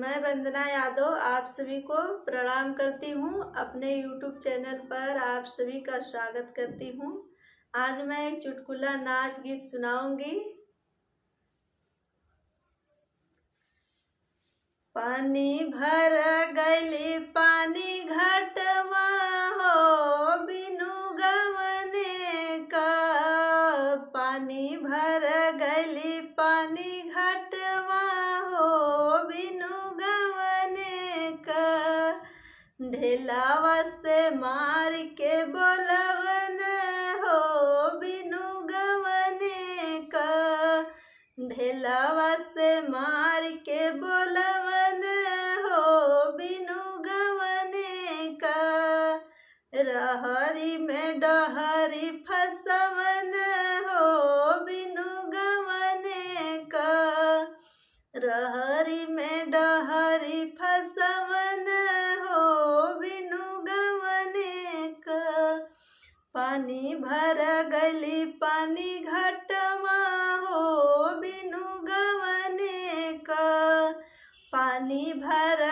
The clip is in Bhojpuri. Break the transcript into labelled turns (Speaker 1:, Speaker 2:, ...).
Speaker 1: मैं वंदना यादव आप सभी को प्रणाम करती हूँ। अपने YouTube चैनल पर आप सभी का स्वागत करती हूँ। आज मैं एक चुटकुला नाच गीत सुनाऊंगी। पानी भर गइली पानी घटवा हो बिनु गवने का। पानी भर गइली पानी घटवा हो बिनु गवने का। ढेलावा से मार के बोलवन हो बिनु गवने का। ढेलावा से मार के बोलवन हो बिनु गवने का। रहरी में डहरी फसवन हो बिनु गवने का। रहरी में डहरी फसवन हो बिनु गवने का। पानी भर गइली पानी घटवा हो बिनु गवने का। पानी भर